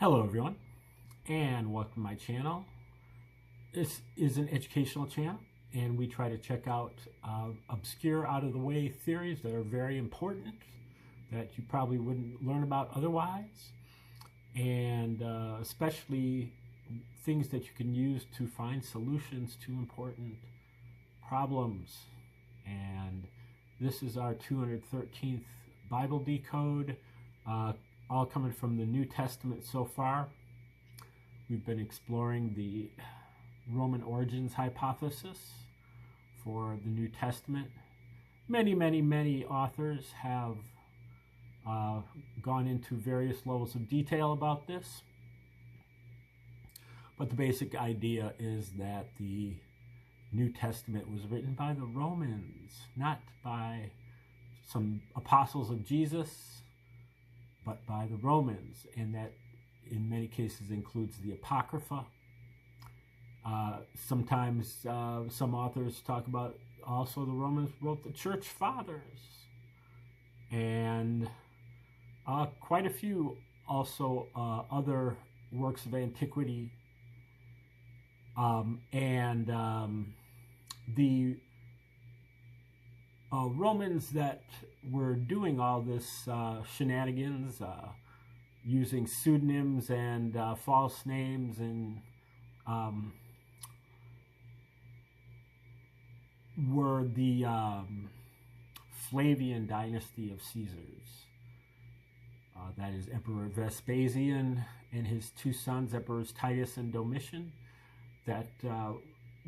Hello everyone, and welcome to my channel. This is an educational channel, and we try to check out obscure, out-of-the-way theories that are very important that you probably wouldn't learn about otherwise, and especially things that you can use to find solutions to important problems. And this is our 213th Bible Decode, all coming from the New Testament so far. We've been exploring the Roman origins hypothesis for the New Testament. Many authors have gone into various levels of detail about this. But the basic idea is that the New Testament was written by the Romans, not by some apostles of Jesus, but by the Romans, and that in many cases includes the Apocrypha. Sometimes some authors talk about also the Romans wrote the Church Fathers, and quite a few also other works of antiquity. The Romans that were doing all this shenanigans, using pseudonyms and false names, and were the Flavian dynasty of Caesars. That is Emperor Vespasian and his two sons, Emperors Titus and Domitian, that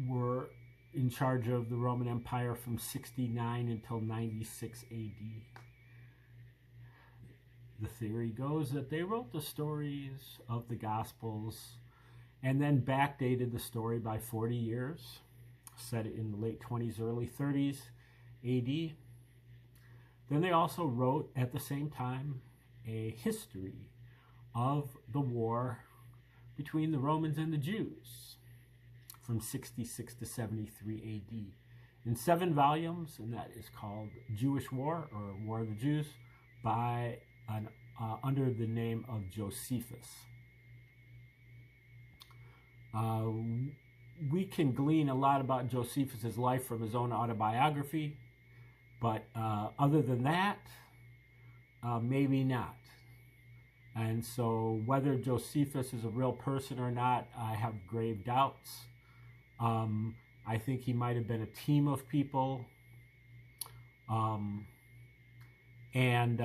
were in charge of the Roman Empire from 69 until 96 AD. The theory goes that they wrote the stories of the Gospels and then backdated the story by 40 years, set it in the late 20s, early 30s AD. Then they also wrote at the same time a history of the war between the Romans and the Jews from 66 to 73 AD in 7 volumes, and that is called Jewish War, or War of the Jews, by under the name of Josephus. We can glean a lot about Josephus's life from his own autobiography, but other than that, maybe not. And so whether Josephus is a real person or not, I have grave doubts. I think he might have been a team of people, and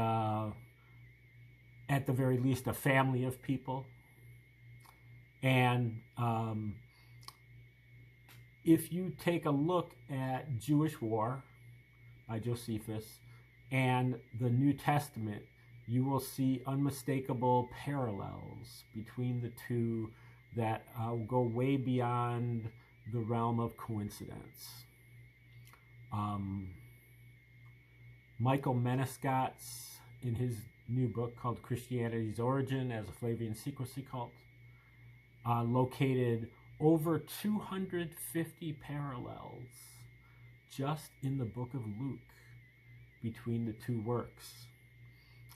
at the very least a family of people. And if you take a look at Jewish War by Josephus and the New Testament, you will see unmistakable parallels between the two that go way beyond the realm of coincidence. Michael Menescot's, in his new book called Christianity's Origin as a Flavian Secrecy Cult, located over 250 parallels just in the book of Luke between the two works.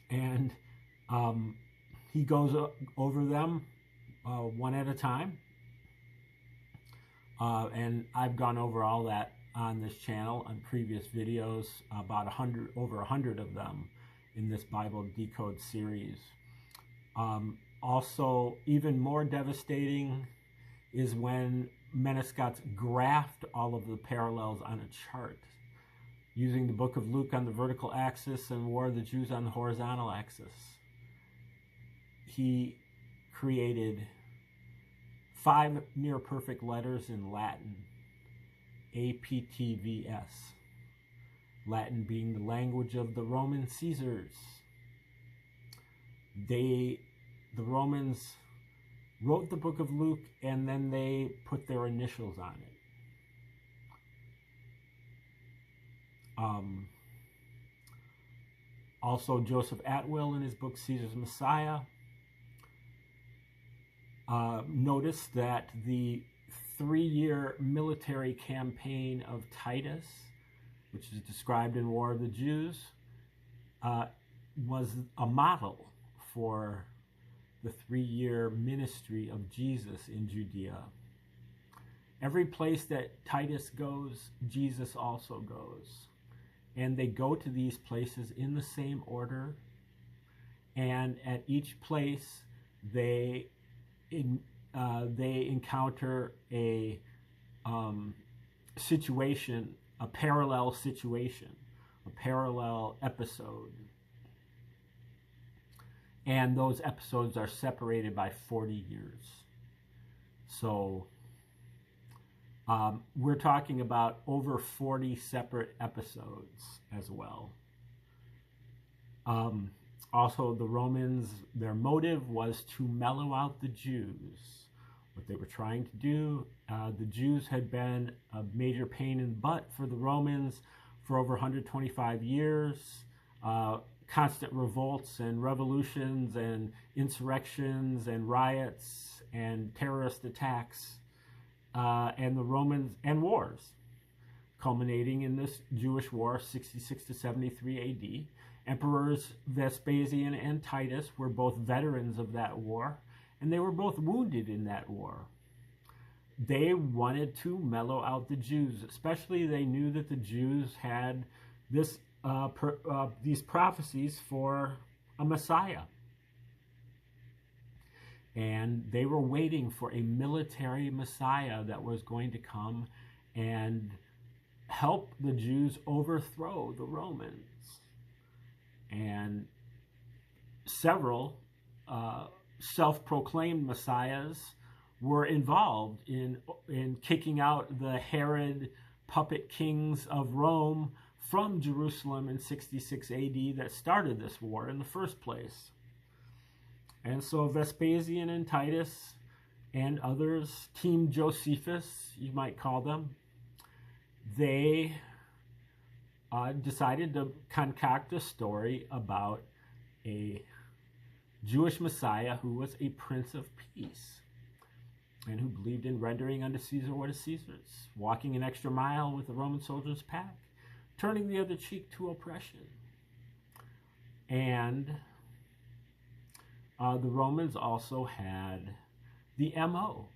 And he goes over them one at a time. And I've gone over all that on this channel on previous videos, about over 100 of them in this Bible Decode series. Also, even more devastating is when Menescot's graphed all of the parallels on a chart, using the book of Luke on the vertical axis and War of the Jews on the horizontal axis. He created 5 near-perfect letters in Latin, APTVS, Latin being the language of the Roman Caesars. The Romans wrote the book of Luke, and then they put their initials on it. Also, Joseph Atwill in his book Caesar's Messiah noticed that the 3-year military campaign of Titus, which is described in War of the Jews, was a model for the 3-year ministry of Jesus in Judea. Every place that Titus goes, Jesus also goes. And they go to these places in the same order. And at each place, they encounter a situation, a parallel situation, a parallel episode. And those episodes are separated by 40 years. So we're talking about over 40 separate episodes as well. Also, the Romans, their motive was to mellow out the Jews. What they were trying to do, the Jews had been a major pain in the butt for the Romans for over 125 years. Constant revolts and revolutions and insurrections and riots and terrorist attacks and the Romans and wars, culminating in this Jewish war 66 to 73 AD. Emperors Vespasian and Titus were both veterans of that war, and they were both wounded in that war. They wanted to mellow out the Jews, especially they knew that the Jews had this these prophecies for a Messiah. And they were waiting for a military Messiah that was going to come and help the Jews overthrow the Romans. And several self-proclaimed messiahs were involved in kicking out the Herod puppet kings of Rome from Jerusalem in 66 AD that started this war in the first place. And so Vespasian and Titus and others, Team Josephus, you might call them, they decided to concoct a story about a Jewish Messiah who was a Prince of Peace and who believed in rendering unto Caesar what is Caesar's, walking an extra mile with the Roman soldiers' pack, turning the other cheek to oppression. And the Romans also had the MO.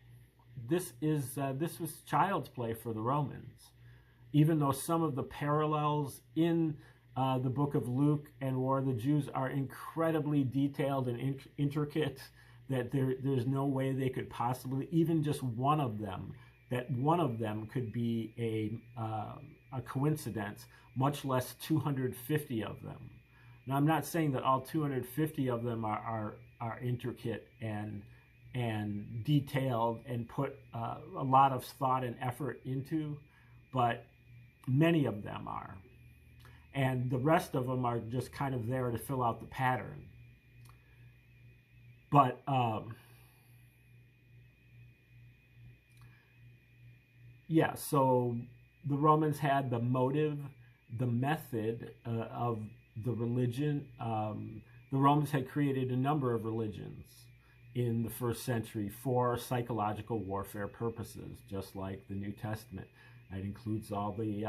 This was child's play for the Romans. Even though some of the parallels in the book of Luke and War of the Jews are incredibly detailed and intricate, that there's no way they could possibly, even just one of them, that one of them could be a coincidence, much less 250 of them. Now, I'm not saying that all 250 of them are intricate and detailed and put a lot of thought and effort into, but many of them are. And the rest of them are just kind of there to fill out the pattern. But yeah, so the Romans had the motive, the method of the religion. The Romans had created a number of religions in the first century for psychological warfare purposes, just like the New Testament. That includes all the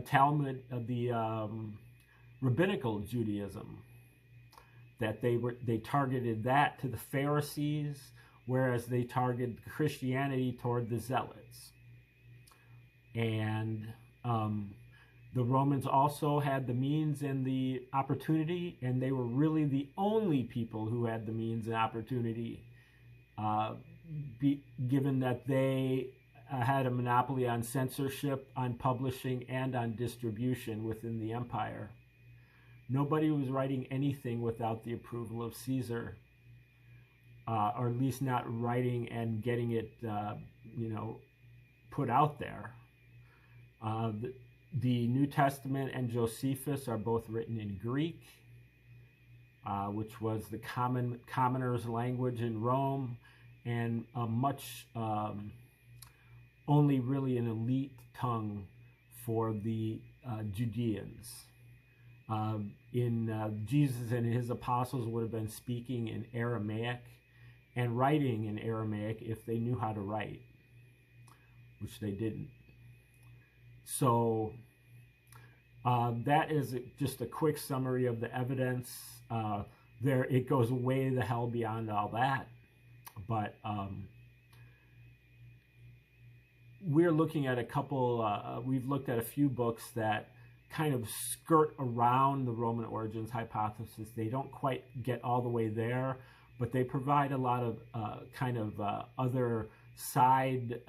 Talmud, the rabbinical Judaism. That they targeted that to the Pharisees, whereas they targeted Christianity toward the Zealots. And the Romans also had the means and the opportunity, and they were really the only people who had the means and opportunity, given that they had a monopoly on censorship, on publishing, and on distribution within the empire. Nobody was writing anything without the approval of Caesar, or at least not writing and getting it, put out there. The New Testament and Josephus are both written in Greek, which was the commoner's language in Rome, and much only really an elite tongue for the Judeans. Jesus and his apostles would have been speaking in Aramaic and writing in Aramaic if they knew how to write, which they didn't. So that is just a quick summary of the evidence. it goes way the hell beyond all that. But we're looking at we've looked at a few books that kind of skirt around the Roman origins hypothesis. They don't quite get all the way there, but they provide a lot of other side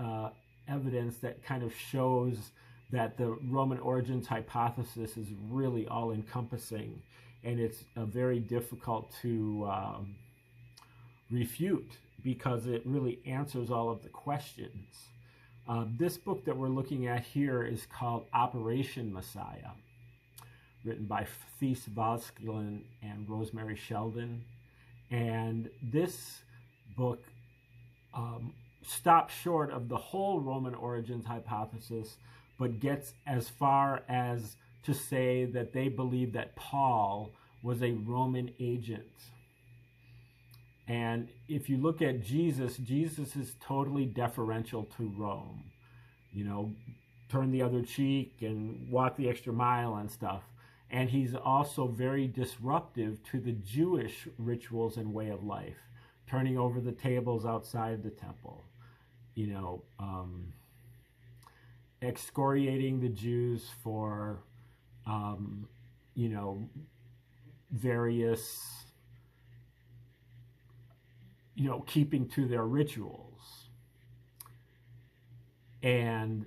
evidence that kind of shows that the Roman origins hypothesis is really all-encompassing, and it's very difficult to refute because it really answers all of the questions. This book that we're looking at here is called Operation Messiah, written by Thies Voskelen and Rosemary Sheldon. And this book stops short of the whole Roman origins hypothesis, but gets as far as to say that they believe that Paul was a Roman agent. And if you look at Jesus, Jesus is totally deferential to Rome. You know, turn the other cheek and walk the extra mile and stuff. And he's also very disruptive to the Jewish rituals and way of life, turning over the tables outside the temple, you know, excoriating the Jews for, you know, various, you know, keeping to their rituals. And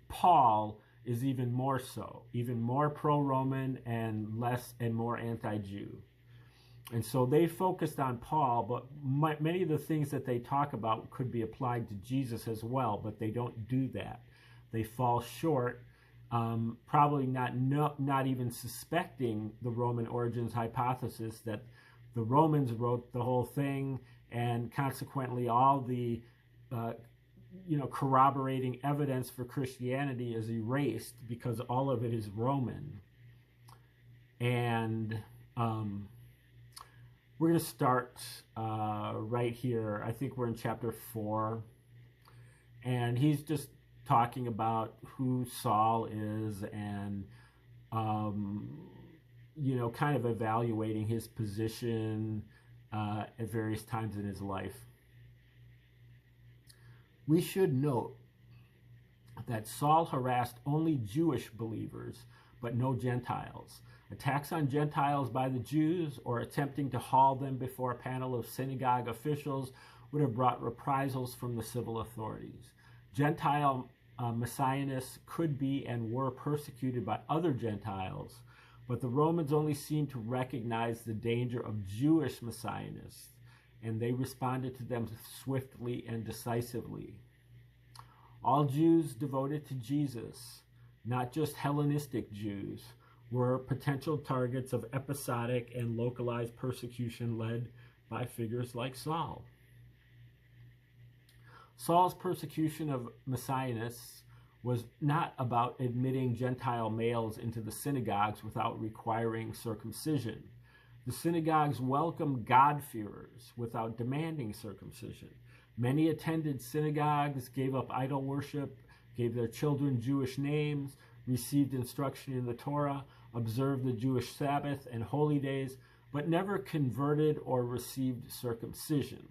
Paul is even more so, even more pro-Roman and more anti-Jew. And so they focused on Paul, but many of the things that they talk about could be applied to Jesus as well, but they don't do that. They fall short, probably not even suspecting the Roman origins hypothesis, that the Romans wrote the whole thing, and consequently all the you know, corroborating evidence for Christianity is erased because all of it is Roman. And we're going to start right here. I think we're in chapter 4. And he's just talking about who Saul is and, you know, kind of evaluating his position at various times in his life. We should note that Saul harassed only Jewish believers, but no Gentiles. Attacks on Gentiles by the Jews or attempting to haul them before a panel of synagogue officials would have brought reprisals from the civil authorities. Gentile messianists could be and were persecuted by other Gentiles, but the Romans only seemed to recognize the danger of Jewish messianists, and they responded to them swiftly and decisively. All Jews devoted to Jesus, not just Hellenistic Jews, were potential targets of episodic and localized persecution led by figures like Saul. Saul's persecution of messianists was not about admitting Gentile males into the synagogues without requiring circumcision. The synagogues welcomed God-fearers without demanding circumcision. Many attended synagogues, gave up idol worship, gave their children Jewish names, received instruction in the Torah, observed the Jewish Sabbath and holy days, but never converted or received circumcision.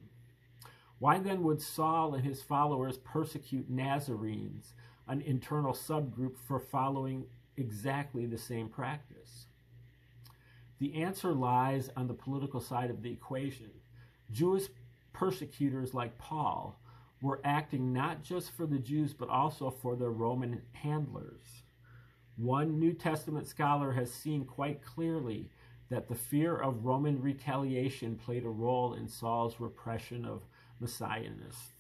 Why then would Saul and his followers persecute Nazarenes, an internal subgroup, for following exactly the same practice? The answer lies on the political side of the equation. Jewish persecutors like Paul were acting not just for the Jews, but also for their Roman handlers. One New Testament scholar has seen quite clearly that the fear of Roman retaliation played a role in Saul's repression of messianists.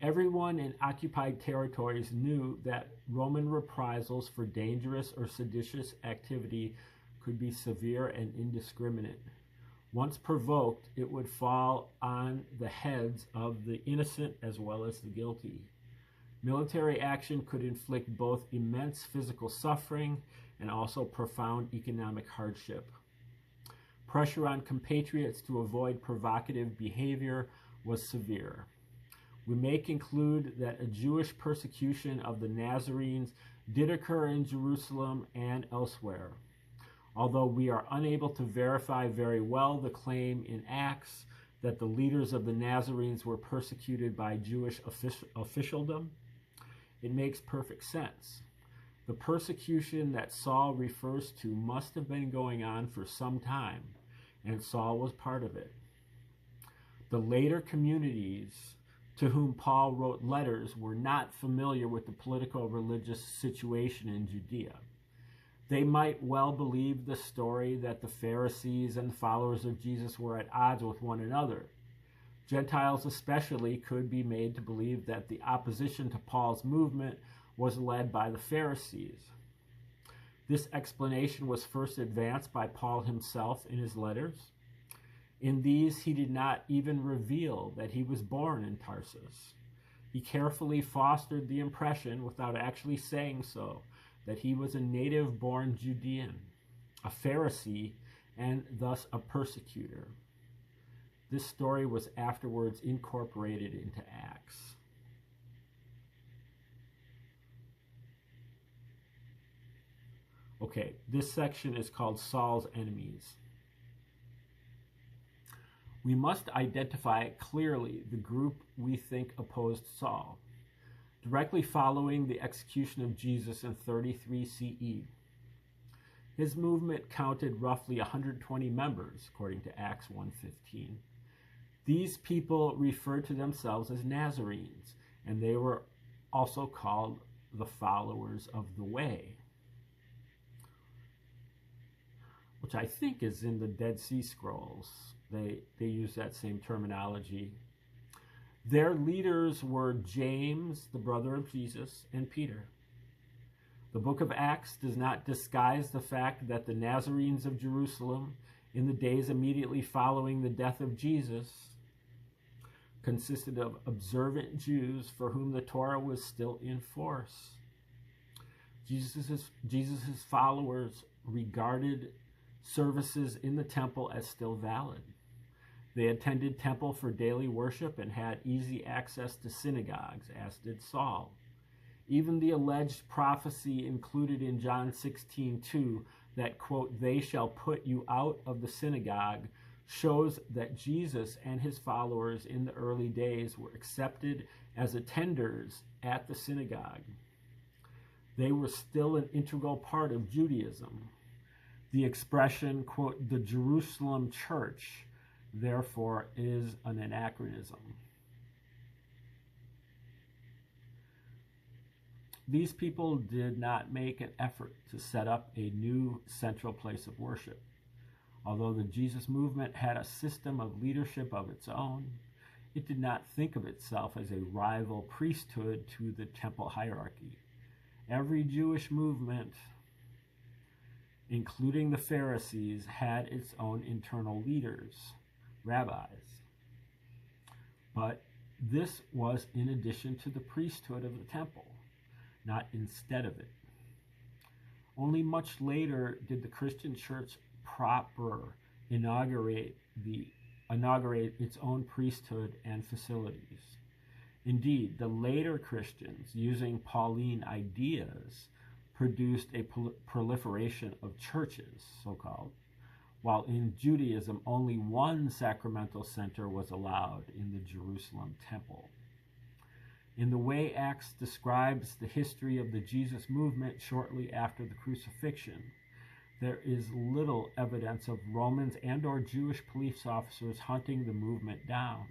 Everyone in occupied territories knew that Roman reprisals for dangerous or seditious activity could be severe and indiscriminate. Once provoked, it would fall on the heads of the innocent as well as the guilty. Military action could inflict both immense physical suffering and also profound economic hardship. Pressure on compatriots to avoid provocative behavior was severe. We may conclude that a Jewish persecution of the Nazarenes did occur in Jerusalem and elsewhere. Although we are unable to verify very well the claim in Acts that the leaders of the Nazarenes were persecuted by Jewish officialdom, it makes perfect sense. The persecution that Saul refers to must have been going on for some time, and Saul was part of it. The later communities to whom Paul wrote letters were not familiar with the political religious situation in Judea. They might well believe the story that the Pharisees and followers of Jesus were at odds with one another. Gentiles especially could be made to believe that the opposition to Paul's movement was led by the Pharisees. This explanation was first advanced by Paul himself in his letters. In these, he did not even reveal that he was born in Tarsus. He carefully fostered the impression, without actually saying so, that he was a native-born Judean, a Pharisee, and thus a persecutor. This story was afterwards incorporated into Acts. Okay, this section is called Saul's enemies. We must identify clearly the group we think opposed Saul. Directly following the execution of Jesus in 33 CE, his movement counted roughly 120 members, according to Acts 1:15. These people referred to themselves as Nazarenes, and they were also called the followers of the way, which I think is in the Dead Sea Scrolls. They use that same terminology. Their leaders were James, the brother of Jesus, and Peter. The book of Acts does not disguise the fact that the Nazarenes of Jerusalem, in the days immediately following the death of Jesus, consisted of observant Jews for whom the Torah was still in force. Jesus' followers regarded services in the temple as still valid. They attended temple for daily worship and had easy access to synagogues, as did Saul. Even the alleged prophecy included in John 16:2 that, quote, "they shall put you out of the synagogue," shows that Jesus and his followers in the early days were accepted as attenders at the synagogue. They were still an integral part of Judaism. The expression, quote, "the Jerusalem church," therefore, is an anachronism. These people did not make an effort to set up a new central place of worship. Although the Jesus movement had a system of leadership of its own, it did not think of itself as a rival priesthood to the temple hierarchy. Every Jewish movement, including the Pharisees, had its own internal leaders, rabbis. But this was in addition to the priesthood of the temple, not instead of it. Only much later did the Christian church proper inaugurate its own priesthood and facilities. Indeed, the later Christians, using Pauline ideas, produced a proliferation of churches, so-called, while in Judaism only one sacramental center was allowed in the Jerusalem temple. In the way Acts describes the history of the Jesus movement shortly after the crucifixion, there is little evidence of Romans and or Jewish police officers hunting the movement down.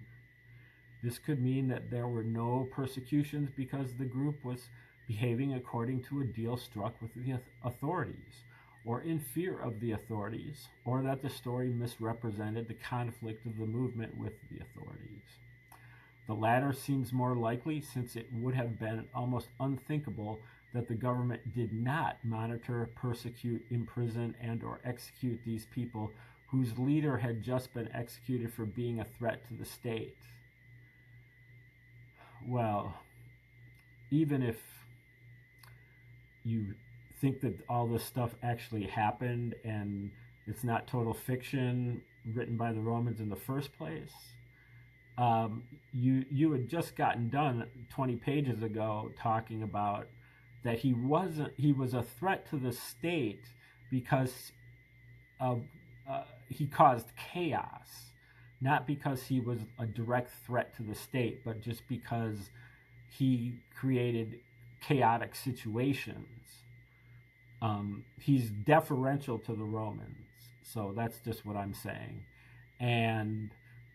This could mean that there were no persecutions because the group was behaving according to a deal struck with the authorities, or in fear of the authorities, or that the story misrepresented the conflict of the movement with the authorities. The latter seems more likely, since it would have been almost unthinkable that the government did not monitor, persecute, imprison, and or execute these people whose leader had just been executed for being a threat to the state. Well, even if you think that all this stuff actually happened and it's not total fiction written by the Romans in the first place, you had just gotten done 20 pages ago talking about that he was a threat to the state because of he caused chaos, not because he was a direct threat to the state, but just because he created chaotic situations. He's deferential to the Romans, so that's just what I'm saying. And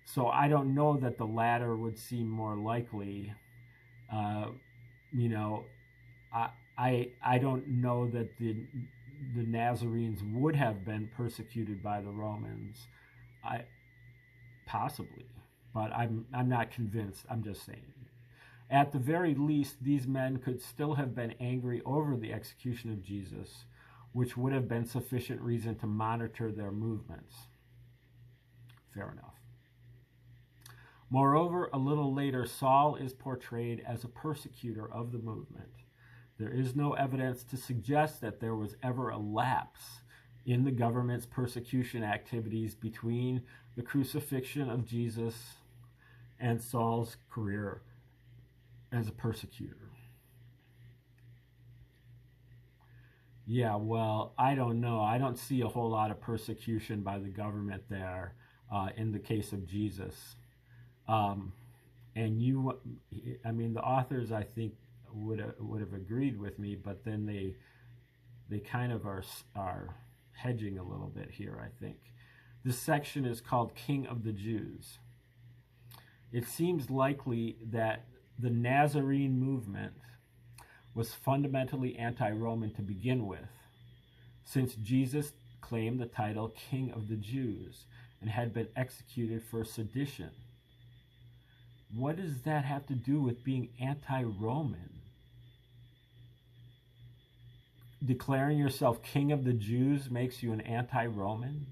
so I don't know that the latter would seem more likely. You know, I don't know that the Nazarenes would have been persecuted by the Romans. Possibly, but I'm not convinced. I'm just saying. At the very least, these men could still have been angry over the execution of Jesus, which would have been sufficient reason to monitor their movements. Fair enough. Moreover, a little later, Saul is portrayed as a persecutor of the movement. There is no evidence to suggest that there was ever a lapse in the government's persecution activities between the crucifixion of Jesus and Saul's career as a persecutor. Yeah, well, I don't know. I don't see a whole lot of persecution by the government there in the case of Jesus. And the authors, I think, would have agreed with me, but then they kind of are hedging a little bit here, I think. This section is called King of the Jews. It seems likely that the Nazarene movement was fundamentally anti-Roman to begin with, since Jesus claimed the title King of the Jews and had been executed for sedition. What does that have to do with being anti-Roman? Declaring yourself King of the Jews makes you an anti-Roman?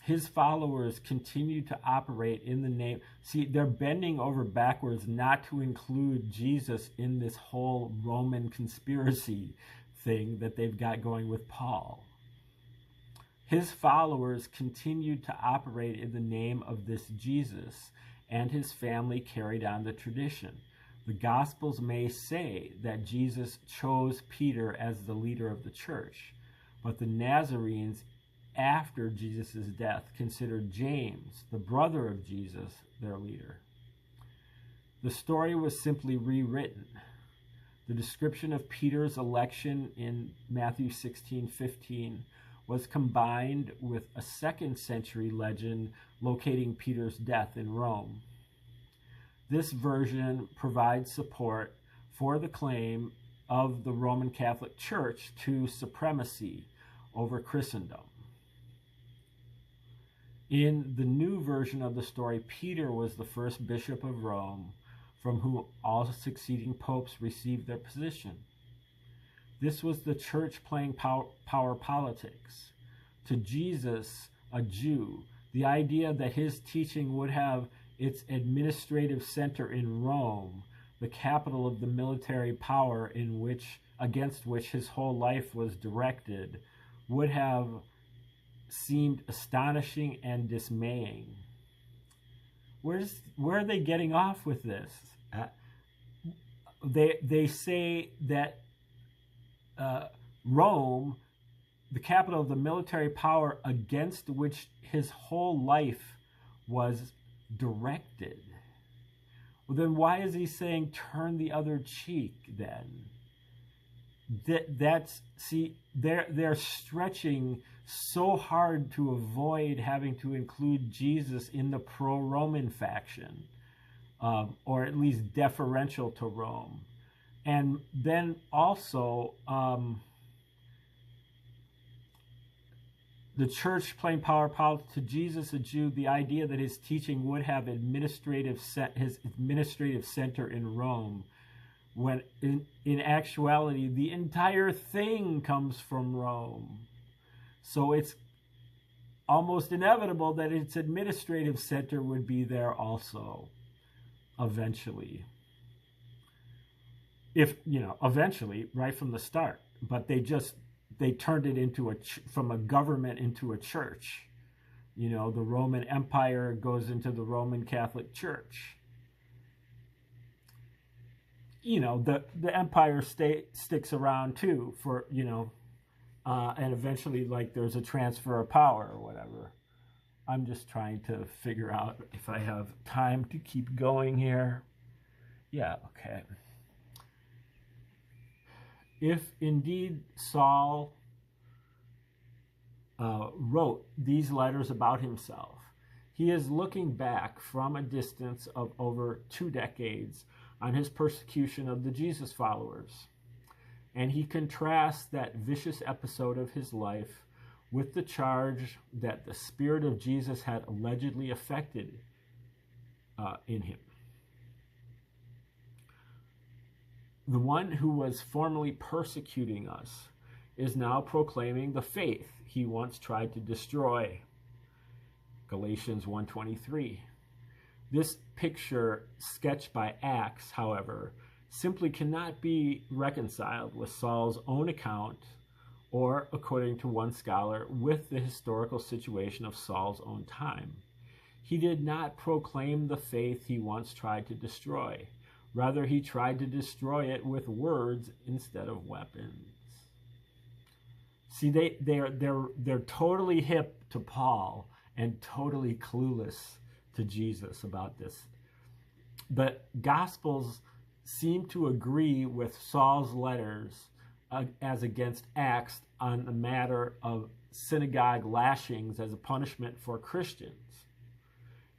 His followers continue to operate in the name. See, they're bending over backwards not to include Jesus in this whole Roman conspiracy thing that they've got going with Paul. His followers continued to operate in the name of this Jesus, and his family carried on the tradition. The Gospels may say that Jesus chose Peter as the leader of the church, but the Nazarenes, after Jesus' death, considered James, the brother of Jesus, their leader. The story was simply rewritten. The description of Peter's election in Matthew 16:15 was combined with a 2nd century legend locating Peter's death in Rome. This version provides support for the claim of the Roman Catholic Church to supremacy over Christendom. In the new version of the story, Peter was the first bishop of Rome, from whom all succeeding popes received their position. This was the church playing power politics. To Jesus, a Jew, the idea that his teaching would have its administrative center in Rome, the capital of the military power against which his whole life was directed, would have seemed astonishing and dismaying. Where are they getting off with this? They say that Rome, the capital of the military power against which his whole life was directed. Well, then why is he saying turn the other cheek then? They're stretching so hard to avoid having to include Jesus in the pro-Roman faction, or at least deferential to Rome. And then also the church playing power politics to Jesus, a Jew, the idea that his teaching would have his administrative center in Rome, when in actuality the entire thing comes from Rome. So it's almost inevitable that its administrative center would be there also, eventually. Eventually, right from the start. But they turned it from a government into a church. The Roman Empire goes into the Roman Catholic Church. the empire sticks around too for, and eventually, like, there's a transfer of power or whatever. I'm just trying to figure out if I have time to keep going here. Yeah, okay. If indeed Saul wrote these letters about himself, he is looking back from a distance of over 2 decades on his persecution of the Jesus followers. And he contrasts that vicious episode of his life with the charge that the Spirit of Jesus had allegedly affected in him. The one who was formerly persecuting us is now proclaiming the faith he once tried to destroy. Galatians 1:23. This picture, sketched by Acts, however, simply cannot be reconciled with Saul's own account, or, according to one scholar, with the historical situation of Saul's own time. He did not proclaim the faith he once tried to destroy. Rather, he tried to destroy it with words instead of weapons. See, they're totally hip to Paul and totally clueless to Jesus about this. The Gospels seem to agree with Saul's letters as against Acts on the matter of synagogue lashings as a punishment for Christians.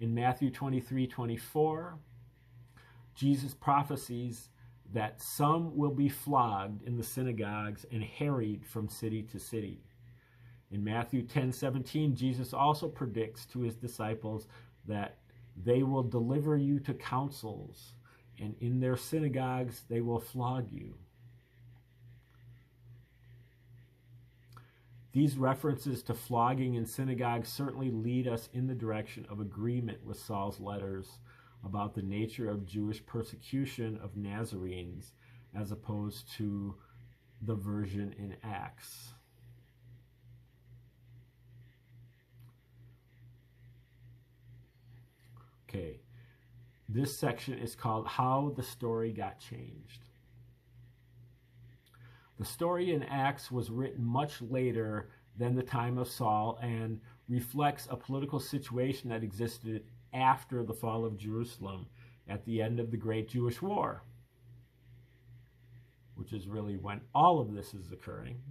In Matthew 23:24, Jesus prophesies that some will be flogged in the synagogues and harried from city to city. In Matthew 10:17, Jesus also predicts to his disciples that they will deliver you to councils, and in their synagogues they will flog you. These references to flogging in synagogues certainly lead us in the direction of agreement with Saul's letters about the nature of Jewish persecution of Nazarenes as opposed to the version in Acts. Okay, this section is called How the Story Got Changed. The story in Acts was written much later than the time of Saul and reflects a political situation that existed after the fall of Jerusalem at the end of the Great Jewish War, which is really when all of this is occurring.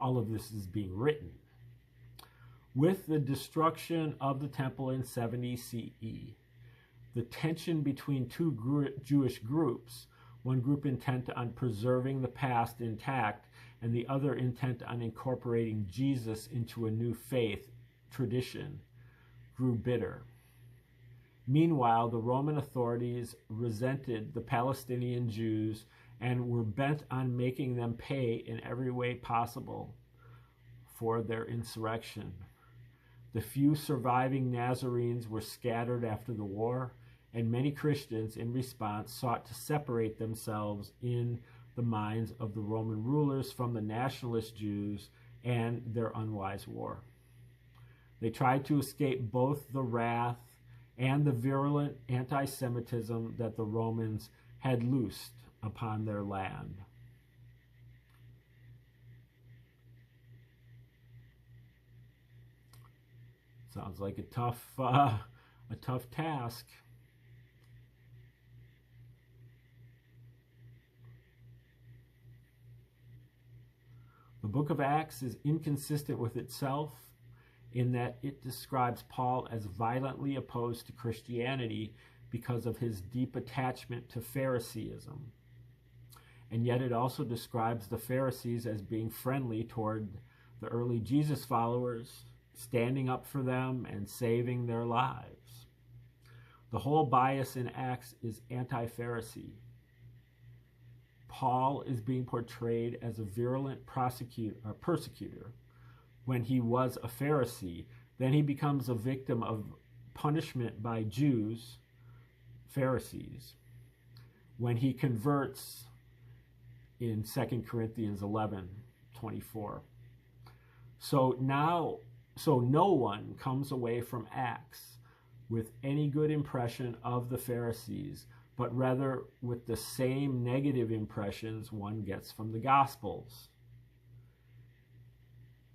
All of this is being written. With the destruction of the temple in 70 CE, the tension between two Jewish groups, one group intent on preserving the past intact and the other intent on incorporating Jesus into a new faith tradition, grew bitter. Meanwhile, the Roman authorities resented the Palestinian Jews and were bent on making them pay in every way possible for their insurrection. The few surviving Nazarenes were scattered after the war, and many Christians, in response, sought to separate themselves in the minds of the Roman rulers from the nationalist Jews and their unwise war. They tried to escape both the wrath and the virulent anti-Semitism that the Romans had loosed upon their land. Sounds like a tough task. The book of Acts is inconsistent with itself in that it describes Paul as violently opposed to Christianity because of his deep attachment to Phariseeism. And yet it also describes the Pharisees as being friendly toward the early Jesus followers, standing up for them and saving their lives. The whole bias in Acts is anti-Pharisee. Paul is being portrayed as a virulent persecutor when he was a Pharisee. Then he becomes a victim of punishment by Jews, Pharisees, when he converts in 2 Corinthians 11:24. So no one comes away from Acts with any good impression of the Pharisees, but rather with the same negative impressions one gets from the Gospels.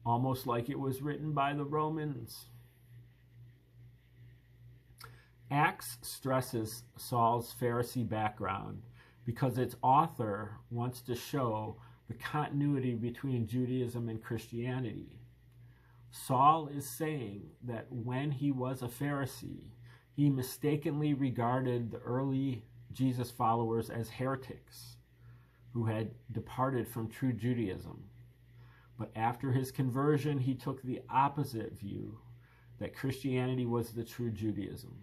Almost like it was written by the Romans. Acts stresses Saul's Pharisee background because its author wants to show the continuity between Judaism and Christianity. Saul is saying that when he was a Pharisee, he mistakenly regarded the early Jesus followers as heretics who had departed from true Judaism. But after his conversion, he took the opposite view, that Christianity was the true Judaism.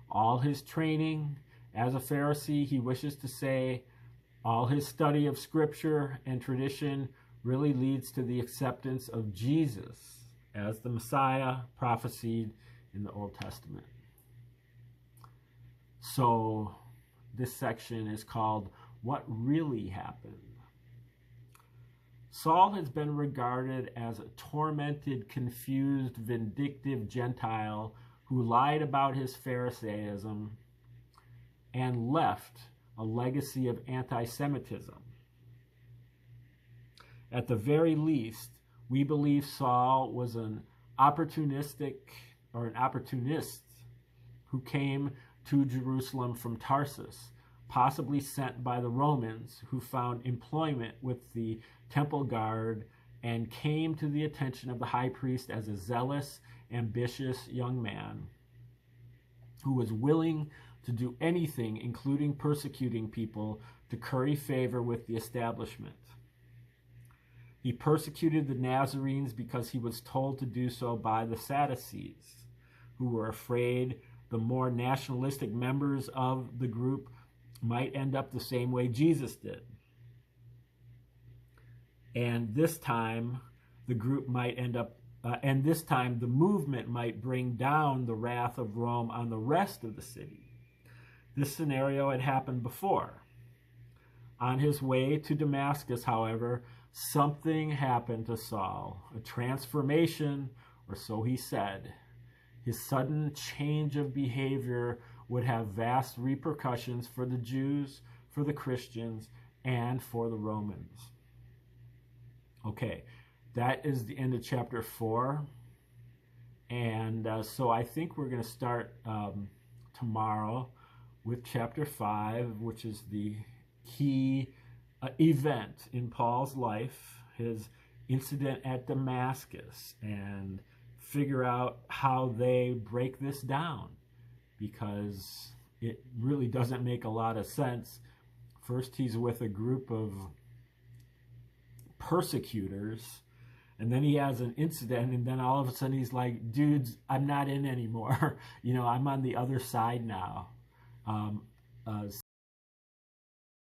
All his training as a Pharisee, he wishes to say, all his study of Scripture and tradition really leads to the acceptance of Jesus as the Messiah prophesied in the Old Testament. So this section is called What Really Happened. Saul has been regarded as a tormented, confused, vindictive Gentile who lied about his Pharisaism and left a legacy of anti-Semitism. At the very least, we believe Saul was an opportunist who came to Jerusalem from Tarsus, possibly sent by the Romans, who found employment with the temple guard and came to the attention of the high priest as a zealous, ambitious young man who was willing to do anything, including persecuting people, to curry favor with the establishment. He persecuted the Nazarenes because he was told to do so by the Sadducees, who were afraid the more nationalistic members of the group might end up the same way Jesus did. And this time, the group might end up, the movement might bring down the wrath of Rome on the rest of the city. This scenario had happened before. On his way to Damascus, however, something happened to Saul, a transformation, or so he said. His sudden change of behavior would have vast repercussions for the Jews, for the Christians, and for the Romans. Okay, that is the end of chapter 4. And so I think we're going to start tomorrow with chapter 5, which is the key event in Paul's life, his incident at Damascus, and figure out how they break this down, because it really doesn't make a lot of sense. First, he's with a group of persecutors, and then he has an incident, and then all of a sudden he's like, dudes, I'm not in anymore. I'm on the other side now.